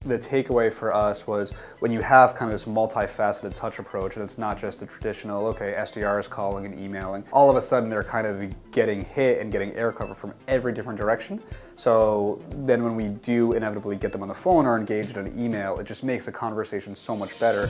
The takeaway for us was when you have kind of this multifaceted touch approach, and it's not just the traditional, okay, SDR is calling and emailing, all of a sudden they're kind of getting hit and getting air cover from every different direction. So then when we do inevitably get them on the phone or engaged in an email, it just makes the conversation so much better.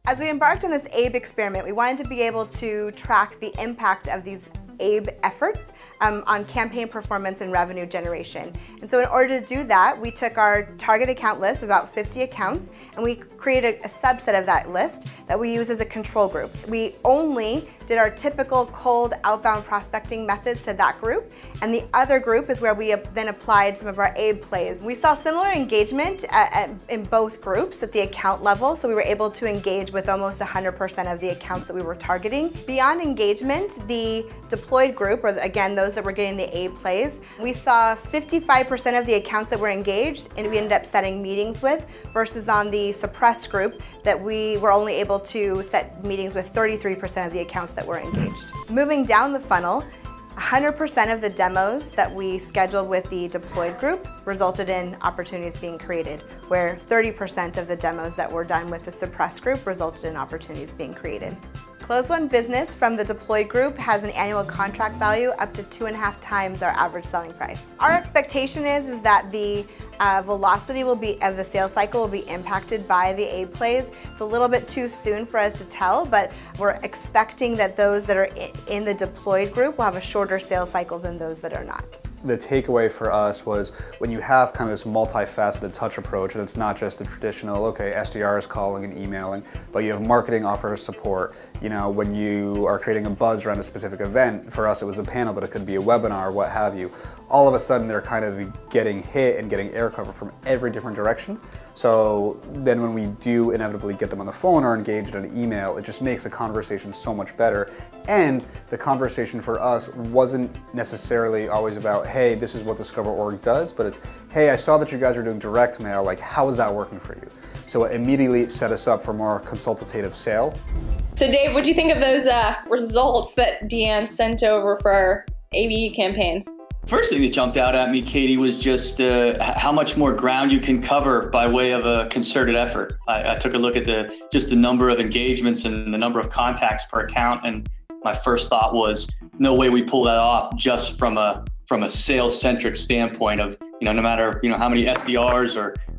As we embarked on this ABE experiment, we wanted to be able to track the impact of these ABE efforts on campaign performance and revenue generation. And so in order to do that, we took our target account list of about 50 accounts and we created a subset of that list that we use as a control group. We only did our typical cold outbound prospecting methods to that group, and the other group is where we then applied some of our ABE plays. We saw similar engagement in both groups at the account level, so we were able to engage with almost 100% of the accounts that we were targeting. Beyond engagement, the deployed group, or again, those that were getting the ABE plays, we saw 55% of the accounts that were engaged and we ended up setting meetings with, versus on the suppressed group that we were only able to set meetings with 33% of the accounts that were engaged. Moving down the funnel, 100% of the demos that we scheduled with the deployed group resulted in opportunities being created, where 30% of the demos that were done with the suppressed group resulted in opportunities being created. Close Won business from the deployed group has an annual contract value up to 2.5 times our average selling price. Our expectation is that the velocity of the sales cycle will be impacted by the ABE plays. It's a little bit too soon for us to tell, but we're expecting that those that are in the deployed group will have a shorter sales cycle than those that are not. The takeaway for us was when you have kind of this multifaceted touch approach, and it's not just the traditional, okay, SDR is calling and emailing, but you have marketing offers support. You know, when you are creating a buzz around a specific event, for us it was a panel, but it could be a webinar, what have you. All of a sudden they're kind of getting hit and getting air cover from every different direction. So then when we do inevitably get them on the phone or engaged in an email, it just makes the conversation so much better. And the conversation for us wasn't necessarily always about, hey, this is what Discover.org does, but it's, hey, I saw that you guys are doing direct mail, like how is that working for you? So it immediately set us up for more consultative sale. So Dave, what do you think of those results that Deanne sent over for our ABE campaigns? First thing that jumped out at me, Katie, was just how much more ground you can cover by way of a concerted effort. I took a look at just the number of engagements and the number of contacts per account, and my first thought was, no way we pull that off just from a sales-centric standpoint of, no matter how many SDRs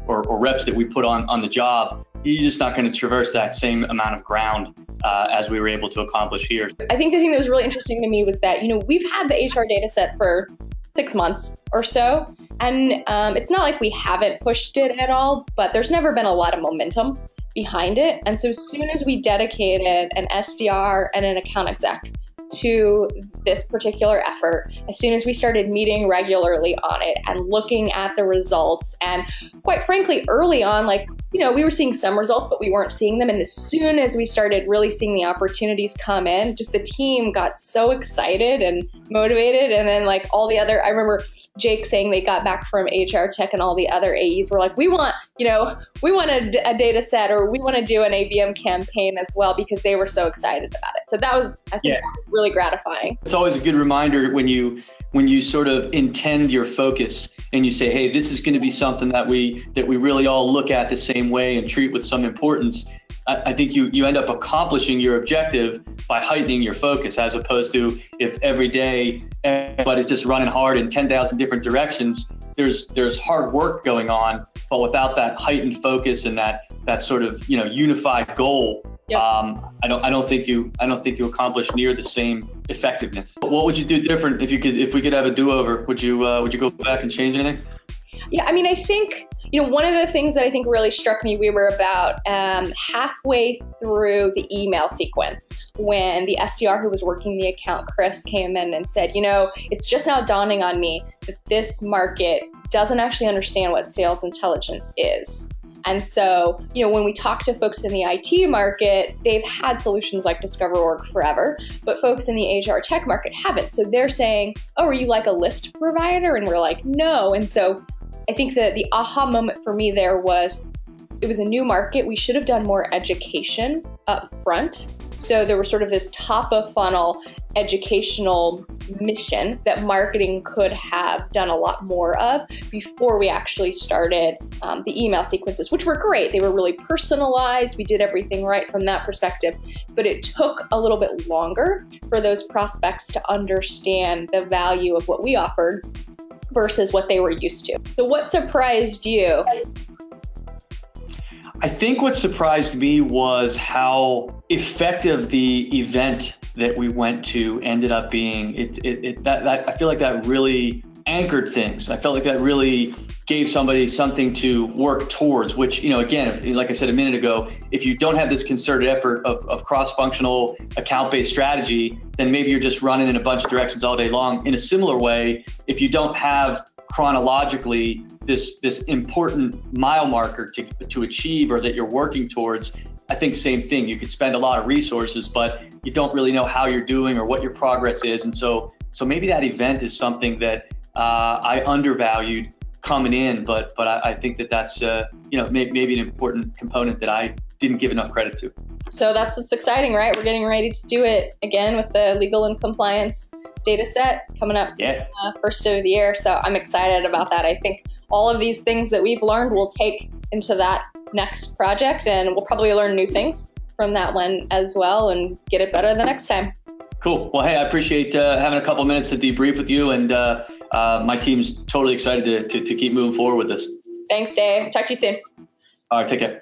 or reps that we put on the job, you're just not going to traverse that same amount of ground as we were able to accomplish here. I think the thing that was really interesting to me was that, we've had the HR data set for 6 months or so, and it's not like we haven't pushed it at all, but there's never been a lot of momentum behind it. And so as soon as we dedicated an SDR and an account exec to this particular effort, as soon as we started meeting regularly on it and looking at the results, and quite frankly, early on, we were seeing some results, but we weren't seeing them. And as soon as we started really seeing the opportunities come in, just the team got so excited and motivated. And then all the other, I remember Jake saying they got back from HR tech and all the other AEs were like, we want a data set, or we want to do an ABM campaign as well, because they were so excited about it. So that was, I think, that was really gratifying. It's always a good reminder when you sort of intend your focus and you say, hey, this is going to be something that we really all look at the same way and treat with some importance. I think you end up accomplishing your objective by heightening your focus, as opposed to if every day everybody's just running hard in 10,000 different directions. There's hard work going on, but without that heightened focus and that sort of unified goal, yep. I don't think you accomplish near the same effectiveness. What would you do different if we could have a do-over? Would you go back and change anything? Yeah, I think one of the things that I think really struck me, we were about halfway through the email sequence when the SDR who was working the account, Chris, came in and said, it's just now dawning on me that this market doesn't actually understand what sales intelligence is. And so, when we talk to folks in the IT market, they've had solutions like DiscoverOrg forever, but folks in the HR tech market haven't. So they're saying, oh, are you like a list provider? And we're like, no. And so I think that the aha moment for me there was, it was a new market. We should have done more education up front. So there was sort of this top of funnel educational mission that marketing could have done a lot more of before we actually started the email sequences, which were great. They were really personalized. We did everything right from that perspective, but it took a little bit longer for those prospects to understand the value of what we offered versus what they were used to. So what surprised you? I think what surprised me was how effective the event that we went to ended up being. I feel like that really anchored things. I felt like that really gave somebody something to work towards, which, again, like I said a minute ago, if you don't have this concerted effort of cross-functional account-based strategy, then maybe you're just running in a bunch of directions all day long. In a similar way, if you don't have chronologically this important mile marker to achieve or that you're working towards, I think same thing. You could spend a lot of resources, but you don't really know how you're doing or what your progress is. And so maybe that event is something that I undervalued coming in, but I think that's maybe an important component that I didn't give enough credit to. So that's what's exciting, right? We're getting ready to do it again with the legal and compliance data set coming up first of the year. So I'm excited about that. I think all of these things that we've learned we'll take into that next project, and we'll probably learn new things from that one as well and get it better the next time. Cool. Well, hey, I appreciate having a couple minutes to debrief with you, and my team's totally excited to keep moving forward with this. Thanks, Dave. Talk to you soon. All right, take care.